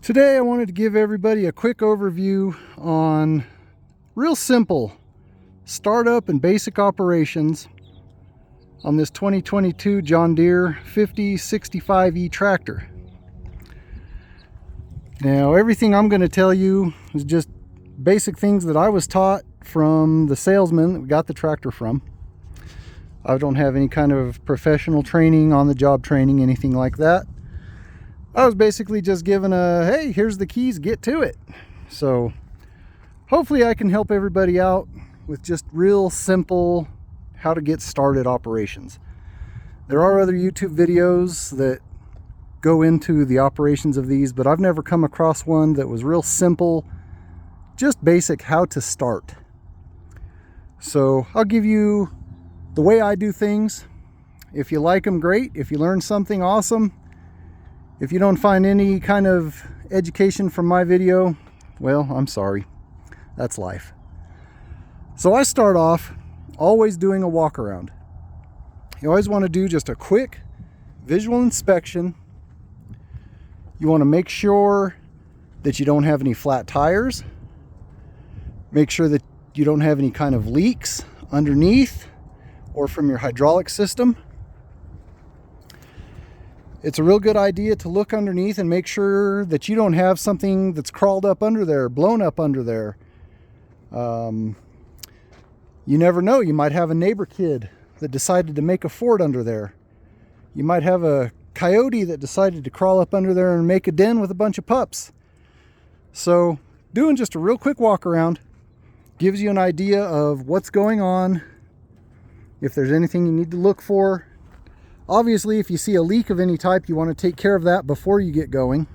Today I wanted to give everybody a quick overview on real simple startup and basic operations on this 2022 John Deere 5065E tractor. Now everything I'm going to tell you is just basic things that I was taught from the salesman that we got the tractor from. I don't have any kind of professional training, on the job training, anything like that. I was basically just given a, hey, here's the keys, get to it. So hopefully I can help everybody out with just real simple how to get started operations. There are other YouTube videos that go into the operations of these, but I've never come across one that was real simple, just basic how to start. So I'll give you the way I do things. If you like them, great. If you learn something, awesome. If you don't find any kind of education from my video, well, I'm sorry. That's life. So I start off always doing a walk around. You always want to do just a quick visual inspection. You want to make sure that you don't have any flat tires. Make sure that you don't have any kind of leaks underneath or from your hydraulic system. It's a real good idea to look underneath and make sure that you don't have something that's crawled up under there, blown up under there. You never know. You might have a neighbor kid that decided to make a fort under there. You might have a coyote that decided to crawl up under there and make a den with a bunch of pups. So doing just a real quick walk around gives you an idea of what's going on, if there's anything you need to look for. Obviously, if you see a leak of any type, you want to take care of that before you get going.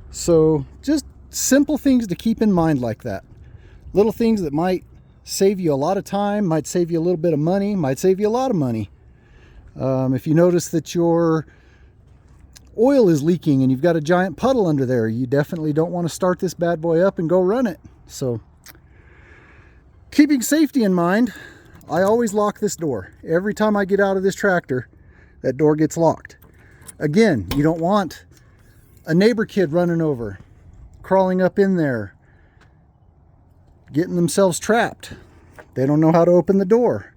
So just simple things to keep in mind like that. Little things that might save you a lot of time, might save you a little bit of money, might save you a lot of money. If you notice that your oil is leaking and you've got a giant puddle under there, you definitely don't want to start this bad boy up and go run it. So keeping safety in mind, I always lock this door. Every time I get out of this tractor, that door gets locked. Again, you don't want a neighbor kid running over, crawling up in there, getting themselves trapped. They don't know how to open the door.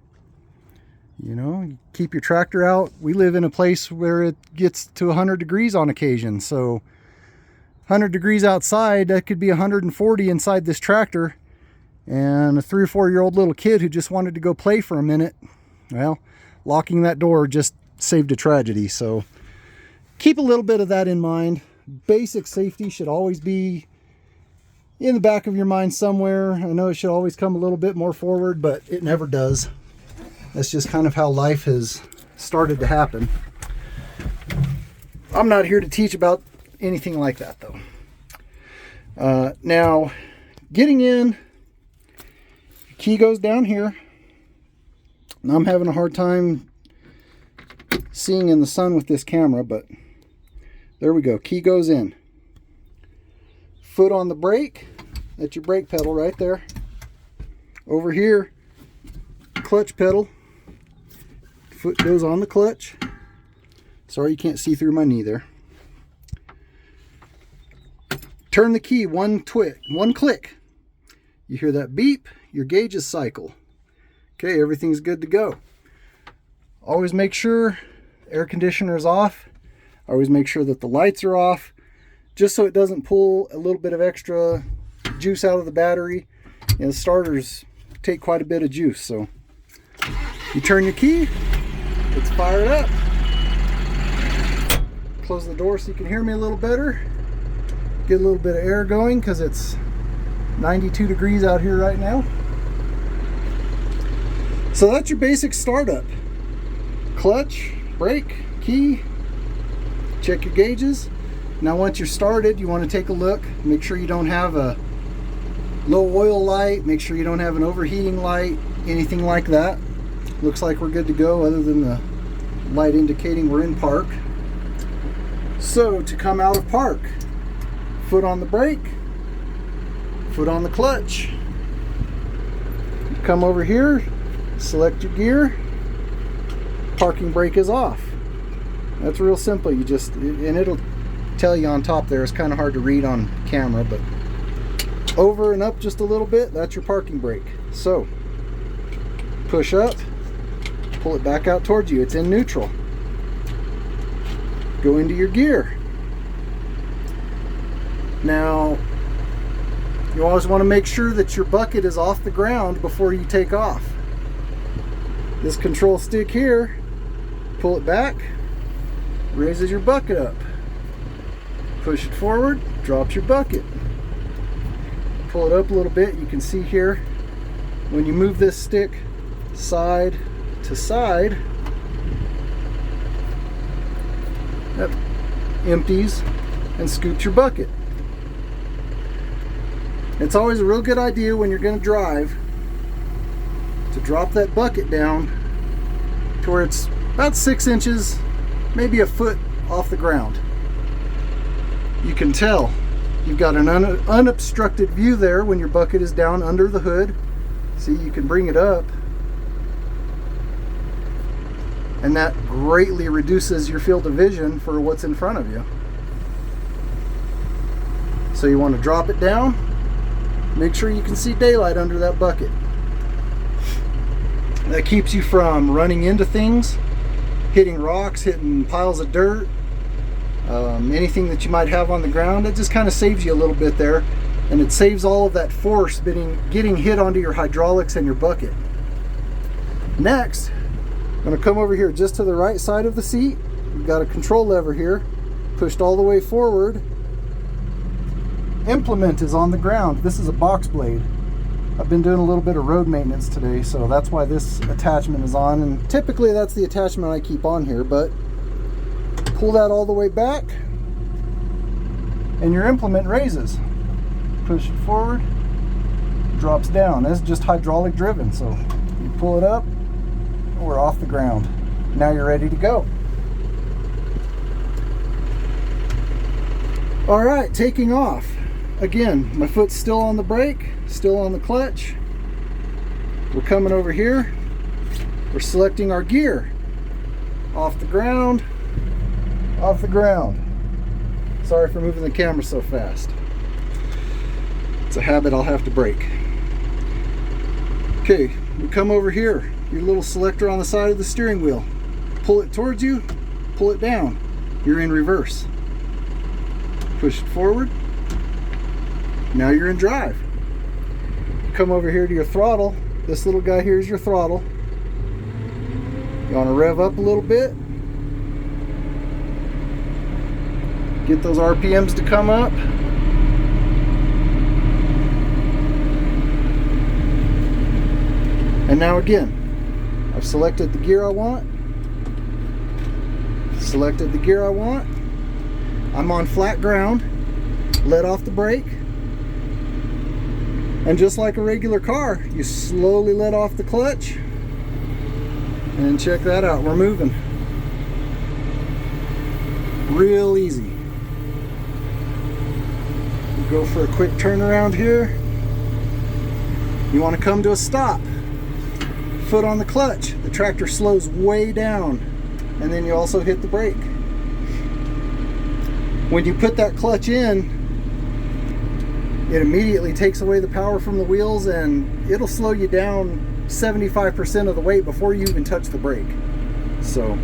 You know, you keep your tractor out. We live in a place where it gets to 100 degrees on occasion. So 100 degrees outside, that could be 140 inside this tractor. And a 3 or 4 year old little kid who just wanted to go play for a minute, well, locking that door just saved a tragedy. So keep a little bit of that in mind. Basic safety should always be in the back of your mind somewhere. I know it should always come a little bit more forward, but it never does. That's just kind of how life has started to happen. I'm not here to teach about anything like that though. Now, getting in, key goes down here. Now I'm having a hard time seeing in the sun with this camera, but there we go. Key goes in. Foot on the brake. That's your brake pedal right there. Over here, clutch pedal. Foot goes on the clutch. Sorry you can't see through my knee there. Turn the key, one click. You hear that beep, your gauges cycle. Okay, everything's good to go. Always make sure air conditioner is off. Always make sure that the lights are off, just so it doesn't pull a little bit of extra juice out of the battery. You know, starters take quite a bit of juice, so you turn your key, let's fire it up. Close the door so you can hear me a little better. Get a little bit of air going because it's 92 degrees out here right now. So that's your basic startup. Clutch, brake, key, check your gauges. Now once you're started, you want to take a look, make sure you don't have a low oil light, make sure you don't have an overheating light, anything like that. Looks like we're good to go other than the light indicating we're in park. So to come out of park, foot on the brake, foot on the clutch. Come over here, select your gear, parking brake is off. That's real simple. You just, and it'll tell you on top there. It's kind of hard to read on camera, but over and up just a little bit, that's your parking brake. So push up, pull it back out towards you. It's in neutral. Go into your gear. Now you always want to make sure that your bucket is off the ground before you take off. This control stick here, pull it back, raises your bucket up. Push it forward, drops your bucket. Pull it up a little bit. You can see here, when you move this stick side to side, that empties and scoops your bucket. It's always a real good idea when you're going to drive to drop that bucket down to where it's about 6 inches, maybe a foot off the ground. You can tell you've got an unobstructed view there when your bucket is down under the hood. See, you can bring it up, and that greatly reduces your field of vision for what's in front of you. So you want to drop it down, make sure you can see daylight under that bucket. That keeps you from running into things, hitting rocks, hitting piles of dirt, anything that you might have on the ground. It just kind of saves you a little bit there, and it saves all of that force getting hit onto your hydraulics and your bucket. Next, I'm going to come over here just to the right side of the seat. We've got a control lever here, pushed all the way forward. Implement is on the ground. This is a box blade. I've been doing a little bit of road maintenance today, so that's why this attachment is on, and typically that's the attachment I keep on here, but pull that all the way back and your implement raises. Push it forward, drops down. That's just hydraulic driven, so you pull it up, we're off the ground. Now you're ready to go. All right, taking off. Again, my foot's still on the brake, still on the clutch. We're coming over here. We're selecting our gear. Off the ground, off the ground. Sorry for moving the camera so fast. It's a habit I'll have to break. Okay, we come over here. Your little selector on the side of the steering wheel. Pull it towards you, pull it down. You're in reverse. Push it forward. Now you're in drive. Come over here to your throttle. This little guy here is your throttle. You want to rev up a little bit. Get those RPMs to come up. And now again, I've selected the gear I want. Selected the gear I want. I'm on flat ground. Let off the brake. And just like a regular car, you slowly let off the clutch. And check that out, we're moving. Real easy. We go for a quick turnaround here. You want to come to a stop. Foot on the clutch. The tractor slows way down. And then you also hit the brake. When you put that clutch in, it immediately takes away the power from the wheels, and it'll slow you down 75% of the way before you even touch the brake. So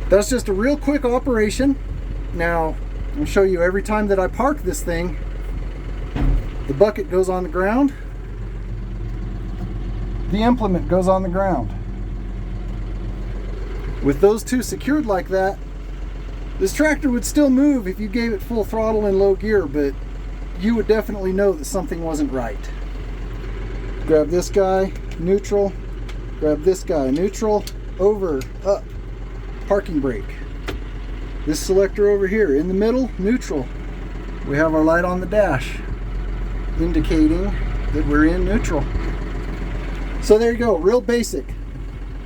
that's just a real quick operation. Now I'll show you every time that I park this thing, the bucket goes on the ground, the implement goes on the ground. With those two secured like that, this tractor would still move if you gave it full throttle in low gear, but you would definitely know that something wasn't right. Grab this guy, neutral. Grab this guy, neutral, over, up, parking brake. This selector over here, in the middle, neutral. We have our light on the dash, indicating that we're in neutral. So there you go, real basic.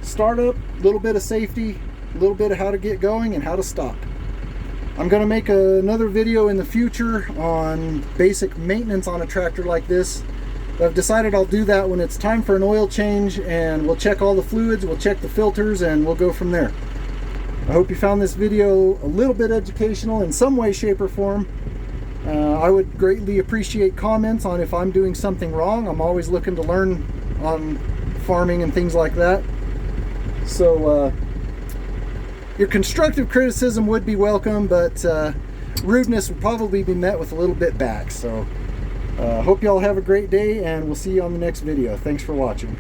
Startup, a little bit of safety, a little bit of how to get going and how to stop. I'm going to make another video in the future on basic maintenance on a tractor like this. I've decided I'll do that when it's time for an oil change, and we'll check all the fluids, we'll check the filters, and we'll go from there. I hope you found this video a little bit educational in some way, shape, or form. I would greatly appreciate comments on if I'm doing something wrong. I'm always looking to learn on farming and things like that. So your constructive criticism would be welcome, but rudeness would probably be met with a little bit back. So hope y'all have a great day, and we'll see you on the next video. Thanks for watching.